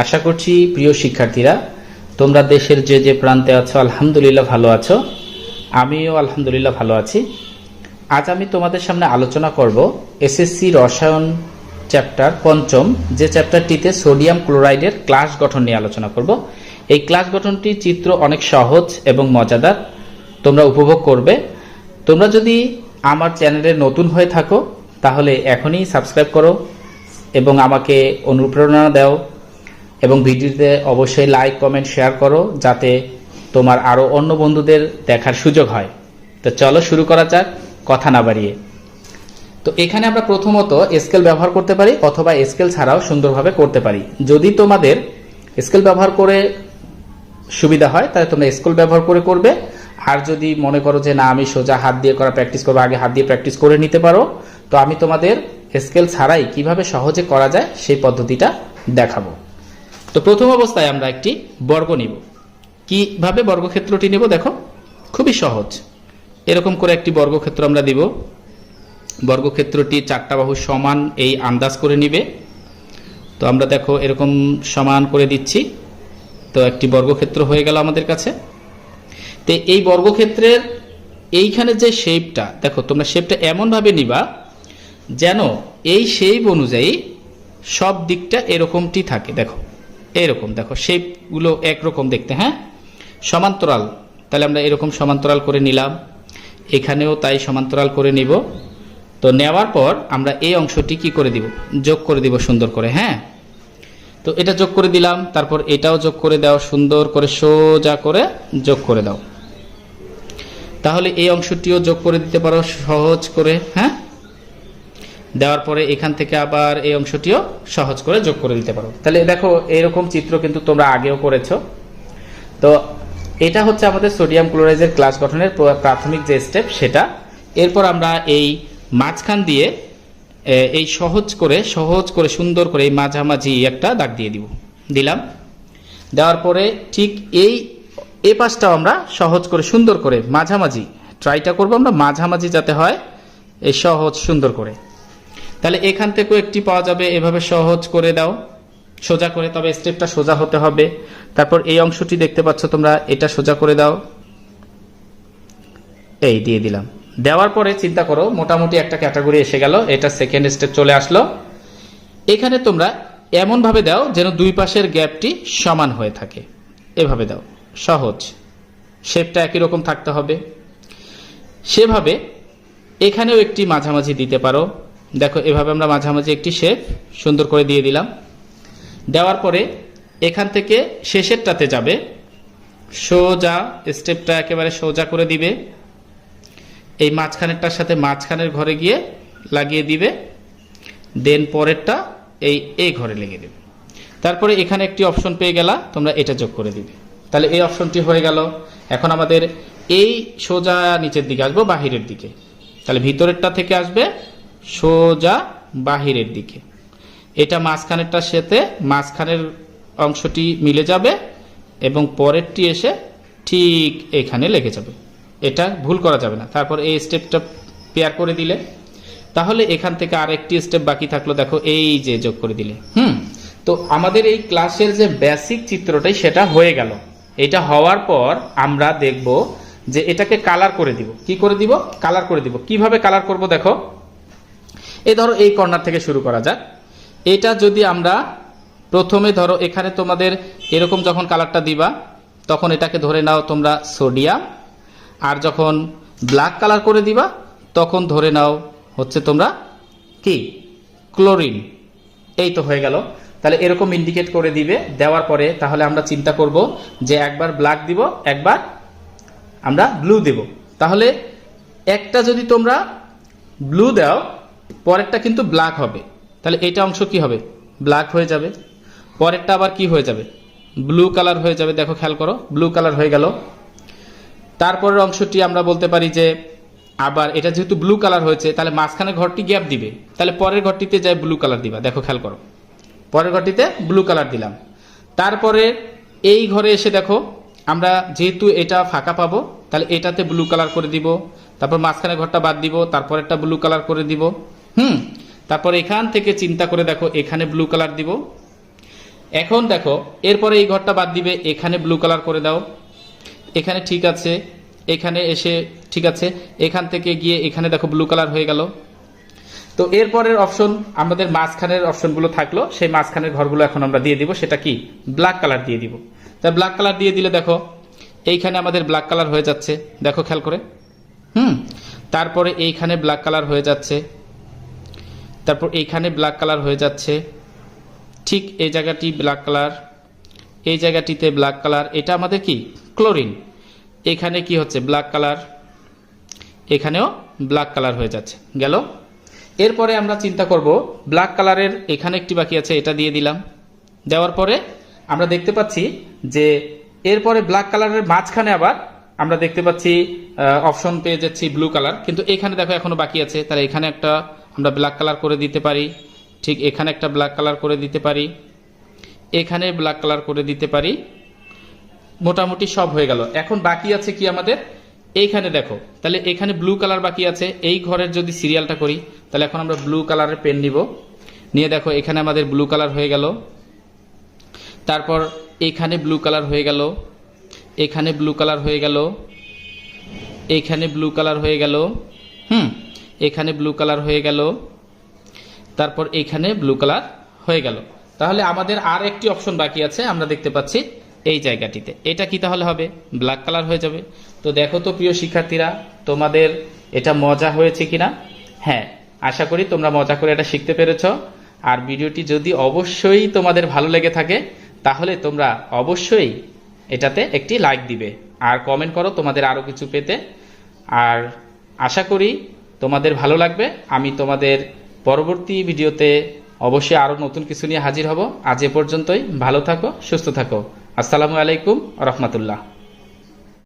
আশা করছি প্রিয় শিক্ষার্থীরা তোমরা দেশের যে যে প্রান্তে আছো আলহামদুলিল্লাহ ভালো আছো। আমিও আলহামদুলিল্লাহ ভালো আছি। আজ আমি তোমাদের সামনে আলোচনা করব এসএসসি রসায়ন চ্যাপ্টার পঞ্চম, যে চ্যাপ্টারটিতে সোডিয়াম ক্লোরাইডের ক্লাস গঠন নিয়ে আলোচনা করব। এই ক্লাস গঠনটি চিত্র অনেক সহজ এবং মজাদার, তোমরা উপভোগ করবে। তোমরা যদি আমার চ্যানেলে নতুন হয়ে থাকো তাহলে এখনই সাবস্ক্রাইব করো এবং আমাকে অনুপ্রেরণা দাও এবং ভিডিওতে অবশ্যই লাইক, কমেন্ট, শেয়ার করো যাতে তোমার আরও অন্য বন্ধুদের দেখার সুযোগ হয়। তো চলো শুরু করা যাক, কথা না বাড়িয়ে। তো এখানে আমরা প্রথমত স্কেল ব্যবহার করতে পারি অথবা স্কেল ছাড়াও সুন্দরভাবে করতে পারি। যদি তোমাদের স্কেল ব্যবহার করে সুবিধা হয় তাহলে তোমরা স্কেল ব্যবহার করে করবে, আর যদি মনে করো যে না আমি সোজা হাত দিয়ে করা প্র্যাকটিস করবো, আগে হাত দিয়ে প্র্যাকটিস করে নিতে পারো। তো আমি তোমাদের স্কেল ছাড়াই কিভাবে সহজে করা যায় সেই পদ্ধতিটা দেখাবো। তো প্রথম অবস্থায় আমরা একটি বর্গ নিব। কিভাবে বর্গক্ষেত্রটি নেব দেখো, খুবই সহজ। এরকম করে একটি বর্গক্ষেত্র আমরা দিব। বর্গক্ষেত্রটি চারটা বাহু সমান এই আন্দাজ করে নিবে। তো আমরা দেখো এরকম সমান করে দিচ্ছি। তো একটি বর্গক্ষেত্র হয়ে গেল আমাদের কাছে। তো এই বর্গক্ষেত্রের এইখানে যে শেপটা দেখো, তোমরা শেপটা এমনভাবে নিবা যেন এই শেপ অনুযায়ী সব দিকটা এরকমটি থাকে। দেখো এরকম, দেখো শেপগুলো একরকম দেখতে, হ্যাঁ, সমান্তরাল। তাহলে আমরা এরকম সমান্তরাল করে নিলাম, এখানেও তাই সমান্তরাল করে নিব। তো নেওয়ার পর আমরা এই অংশটি কি করে দিব, যোগ করে দিব সুন্দর করে, হ্যাঁ। তো এটা যোগ করে দিলাম, তারপর এটাও যোগ করে দাও, সুন্দর করে সোজা করে যোগ করে দাও। তাহলে এই অংশটিও যোগ করে দিতে পারো সহজ করে, হ্যাঁ। দেওয়ার পরে এখান থেকে আবার এই অংশটিও সহজ করে যোগ করে দিতে পারো। তাহলে দেখো এরকম চিত্র কিন্তু তোমরা আগেও করেছো। তো এটা হচ্ছে আমাদের সোডিয়াম ক্লোরাইডের ক্লাস গঠনের প্রাথমিক যে স্টেপ সেটা। এরপর আমরা এই মাঝখান দিয়ে এই সহজ করে সুন্দর করে এই মাঝামাঝি একটা দাগ দিয়ে দিলাম। দেওয়ার পরে ঠিক এই পাশটাও আমরা সহজ করে সুন্দর করে মাঝামাঝি ট্রাইটা করবো আমরা, মাঝামাঝি যাতে হয় এই সহজ সুন্দর করে। তাহলে এখান থেকেও একটি পাওয়া যাবে, এভাবে সহজ করে দাও সোজা করে, তবে স্টেপটা সোজা হতে হবে। তারপর এই অংশটি দেখতে পাচ্ছ তোমরা, এটা সোজা করে দাও, এই দিয়ে দিলাম। দেওয়ার পরে চিন্তা করো মোটামুটি একটা ক্যাটাগরি এসে গেল, এটা সেকেন্ড স্টেপ চলে আসলো। এখানে তোমরা এমন ভাবে দাও যেন দুই পাশের গ্যাপটি সমান হয়ে থাকে, এভাবে দাও, সহজ। শেপটা একই রকম থাকতে হবে সেভাবে। এখানেও একটি মাঝামাঝি দিতে পারো, দেখো এভাবে আমরা মাঝামাঝি একটি শেপ সুন্দর করে দিয়ে দিলাম। দেওয়ার পরে এখান থেকে শেষেরটাতে যাবে, সোজা স্টেপটা একেবারে সোজা করে দিবে, এই মাঝখানেরটার সাথে মাঝখানের ঘরে গিয়ে লাগিয়ে দিবে, দেন পরেরটা এই ঘরে লেগে দেবে। তারপরে এখানে একটি অপশন পেয়ে গেলা, তোমরা এটা যোগ করে দিবে। তাহলে এই অপশনটি হয়ে গেল। এখন আমাদের এই সোজা নিচের দিকে আসবো বাহিরের দিকে, তাহলে ভিতরেরটা থেকে আসবে সোজা বাহিরের দিকে। এটা মাঝখানেরটার সাথে মাঝখানের অংশটি মিলে যাবে এবং পরেরটি এসে ঠিক এখানে লেগে যাবে, এটা ভুল করা যাবে না। তারপর এই স্টেপটা পেয়ার করে দিলে, তাহলে এখান থেকে আরেকটি স্টেপ বাকি থাকলো, দেখো এই যে যোগ করে দিলে। তো আমাদের এই ক্লাসের যে বেসিক চিত্রটাই সেটা হয়ে গেল। এটা হওয়ার পর আমরা দেখব যে এটাকে কালার করে দিব। কি করে দিব? কালার করে দিব। কিভাবে কালার করব দেখো, এই ধরো এই কর্নার থেকে শুরু করা যাক। এটা যদি আমরা প্রথমে ধরো এখানে তোমাদের এরকম যখন কালারটা দিবা তখন এটাকে ধরে নাও তোমরা সোডিয়াম, আর যখন ব্ল্যাক কালার করে দিবা তখন ধরে নাও হচ্ছে তোমরা কি, ক্লোরিন। এই তো হয়ে গেল। তাহলে এরকম ইন্ডিকেট করে দিবে। দেওয়ার পরে তাহলে আমরা চিন্তা করব যে একবার ব্ল্যাক দিব, একবার আমরা ব্লু দেব। তাহলে একটা যদি তোমরা ব্লু দাও পরেরটা কিন্তু ব্ল্যাক হবে, তাহলে এইটা অংশ কি হবে, ব্ল্যাক হয়ে যাবে। পরেরটা আবার কি হয়ে যাবে, ব্লু কালার হয়ে যাবে। দেখো খেয়াল করো, ব্লু কালার হয়ে গেল। তারপরের অংশটি আমরা বলতে পারি যে আবার এটা যেহেতু ব্লু কালার হয়েছে তাহলে মাঝখানে ঘরটি গ্যাপ দিবে, তাহলে পরের ঘরটিতে যায় ব্লু কালার দিবা। দেখো খেয়াল করো, পরের ঘরটিতে ব্লু কালার দিলাম। তারপরে এই ঘরে এসে দেখো আমরা যেহেতু এটা ফাঁকা পাবো তাহলে এটাতে ব্লু কালার করে দিব, তারপর মাঝখানে ঘরটা বাদ দিব, তারপর একটা ব্লু কালার করে দিব। তারপর এখান থেকে চিন্তা করে দেখো এখানে ব্লু কালার দিব, এখন দেখো এরপরে এই ঘরটা বাদ দিবে, এখানে ব্লু কালার করে দাও, এখানে ঠিক আছে, এখানে এসে ঠিক আছে, এখান থেকে গিয়ে এখানে দেখো ব্লু কালার হয়ে গেল। তো এরপরের অপশন আমাদের মাঝখানের অপশনগুলো থাকলো, সেই মাঝখানের ঘরগুলো এখন আমরা দিয়ে দিব, সেটা কি ব্ল্যাক কালার দিয়ে দিব। তাই ব্ল্যাক কালার দিয়ে দিলে দেখো এইখানে আমাদের ব্ল্যাক কালার হয়ে যাচ্ছে, দেখো খেয়াল করে। তারপরে এইখানে ব্ল্যাক কালার হয়ে যাচ্ছে, তারপর এইখানে ব্ল্যাক কালার হয়ে যাচ্ছে, ঠিক এই জায়গাটি ব্ল্যাক কালার, এই জায়গাটিতে ব্ল্যাক কালার, এটা আমাদের কি ক্লোরিন। এখানে কি হচ্ছে ব্ল্যাক কালার, এখানেও ব্ল্যাক কালার হয়ে যাচ্ছে গেল। এরপরে আমরা চিন্তা করব ব্ল্যাক কালারের এখানে একটি বাকি আছে, এটা দিয়ে দিলাম। দেওয়ার পরে আমরা দেখতে পাচ্ছি যে এরপরে ব্ল্যাক কালারের মাঝখানে আবার আমরা দেখতে পাচ্ছি অপশন পেয়ে যাচ্ছি ব্লু কালার, কিন্তু এখানে দেখো এখনো বাকি আছে, তাহলে এখানে একটা আমরা ব্ল্যাক কালার করে দিতে পারি, ঠিক এখানে একটা ব্ল্যাক কালার করে দিতে পারি, এখানে ব্ল্যাক কালার করে দিতে পারি। মোটামুটি সব হয়ে গেল। এখন বাকি আছে কি আমাদের এইখানে দেখো, তাহলে এখানে ব্লু কালার বাকি আছে। এই ঘরের যদি সিরিয়ালটা করি তাহলে এখন আমরা ব্লু কালারের পেন নিব, নিয়ে দেখো এখানে আমাদের ব্লু কালার হয়ে গেল, তারপর এখানে ব্লু কালার হয়ে গেল, এখানে ব্লু কালার হয়ে গেল, এখানে ব্লু কালার হয়ে গেল, এখানে ব্লু কালার হয়ে গেল, তারপর এখানে ব্লু কালার হয়ে গেল। তাহলে আমাদের আর একটি অপশন বাকি আছে, আমরা দেখতে পাচ্ছি এই জায়গাটিতে, এটা কি তাহলে হবে ব্ল্যাক কালার হয়ে যাবে। তো দেখো তো প্রিয় শিক্ষার্থীরা, তোমাদের এটা মজা হয়েছে কিনা। হ্যাঁ, আশা করি তোমরা মজা করে এটা শিখতে পেরেছো। আর ভিডিওটি যদি অবশ্যই তোমাদের ভালো লেগে থাকে তাহলে তোমরা অবশ্যই এটাতে একটি লাইক দিবে আর কমেন্ট করো তোমাদের আরো কিছু পেতে। আর আশা করি তোমাদের ভালো লাগবে। আমি তোমাদের পরবর্তী ভিডিওতে অবশ্যই আরো নতুন কিছু নিয়ে হাজির হব। আজ এ পর্যন্তই, ভালো থাকো, সুস্থ থাকো। আসসালামু আলাইকুম ওয়া রাহমাতুল্লাহ।